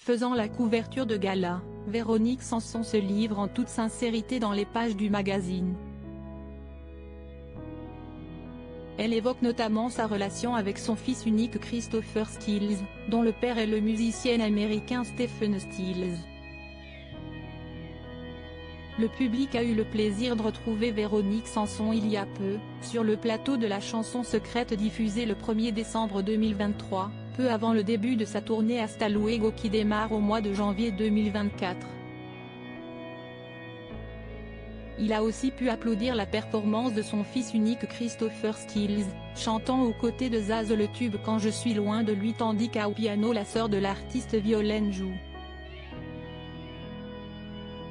Faisant la couverture de gala, Véronique Sanson se livre en toute sincérité dans les pages du magazine. Elle évoque notamment sa relation avec son fils unique Christopher Stills, dont le père est le musicien américain Stephen Stills. Le public a eu le plaisir de retrouver Véronique Sanson il y a peu, sur le plateau de la chanson secrète diffusée le 1er décembre 2023, peu avant le début de sa tournée Hasta Luego qui démarre au mois de janvier 2024. Il a aussi pu applaudir la performance de son fils unique Christopher Stills, chantant aux côtés de Zaz le tube Quand je suis loin de lui tandis qu'au piano la sœur de l'artiste Violaine joue.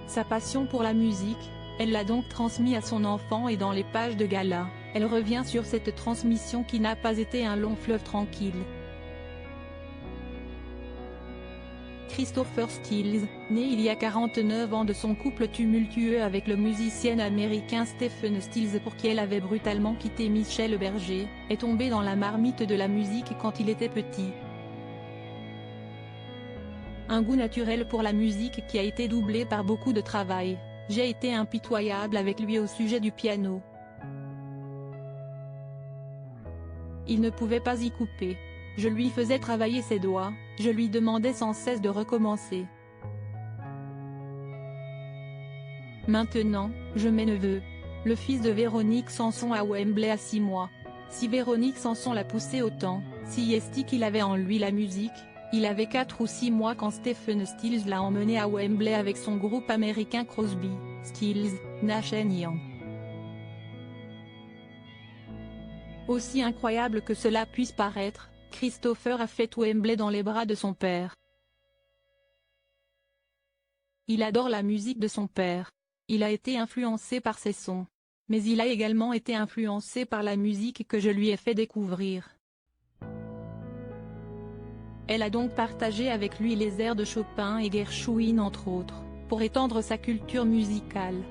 Sa passion pour la musique, elle l'a donc transmis à son enfant et dans les pages de gala, elle revient sur cette transmission qui n'a pas été un long fleuve tranquille. Christopher Stills, né il y a 49 ans de son couple tumultueux avec le musicien américain Stephen Stills pour qui elle avait brutalement quitté Michel Berger, est tombé dans la marmite de la musique quand il était petit. Un goût naturel pour la musique qui a été doublé par beaucoup de travail. J'ai été impitoyable avec lui au sujet du piano. Il ne pouvait pas y couper. Je lui faisais travailler ses doigts, je lui demandais sans cesse de recommencer. Maintenant, je mets neveu. Le fils de Véronique Sanson à Wembley à 6 mois. Si Véronique Sanson l'a poussé autant, si est-il qu'il avait en lui la musique, il avait 4 ou 6 mois quand Stephen Stills l'a emmené à Wembley avec son groupe américain Crosby, Stills, Nash & Young. Aussi incroyable que cela puisse paraître, Christopher a fait Wembley dans les bras de son père. Il adore la musique de son père. Il a été influencé par ses sons. Mais il a également été influencé par la musique que je lui ai fait découvrir. Elle a donc partagé avec lui les airs de Chopin et Gershwin entre autres, pour étendre sa culture musicale.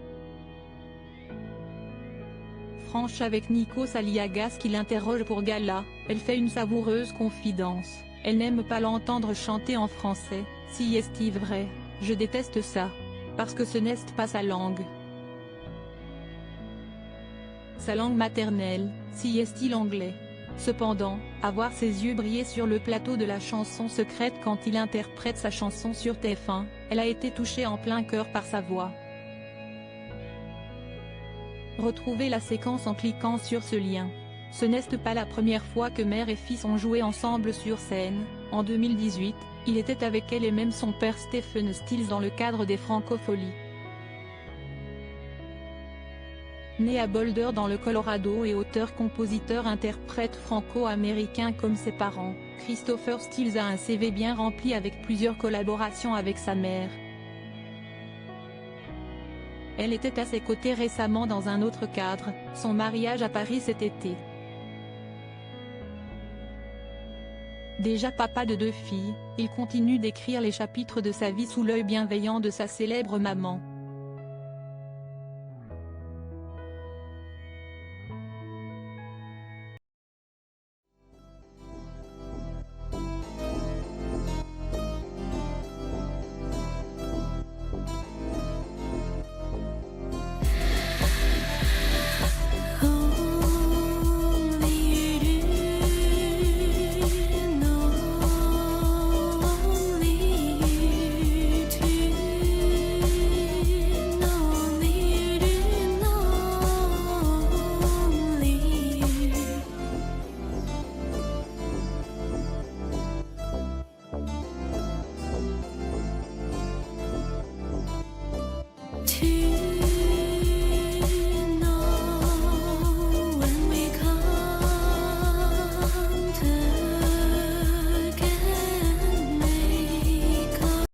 Franche avec Nikos Aliagas qui l'interroge pour gala, elle fait une savoureuse confidence, elle n'aime pas l'entendre chanter en français, si est-il vrai, je déteste ça. Parce que ce n'est pas sa langue. Sa langue maternelle, si est-il anglais. Cependant, à voir ses yeux briller sur le plateau de la chanson secrète quand il interprète sa chanson sur TF1, elle a été touchée en plein cœur par sa voix. Retrouvez la séquence en cliquant sur ce lien. Ce n'est pas la première fois que mère et fils ont joué ensemble sur scène. En 2018, il était avec elle et même son père Stephen Stills dans le cadre des Francopholies. Né à Boulder dans le Colorado et auteur-compositeur-interprète franco-américain comme ses parents, Christopher Stills a un CV bien rempli avec plusieurs collaborations avec sa mère. Elle était à ses côtés récemment dans un autre cadre, son mariage à Paris cet été. Déjà papa de 2 filles, il continue d'écrire les chapitres de sa vie sous l'œil bienveillant de sa célèbre maman.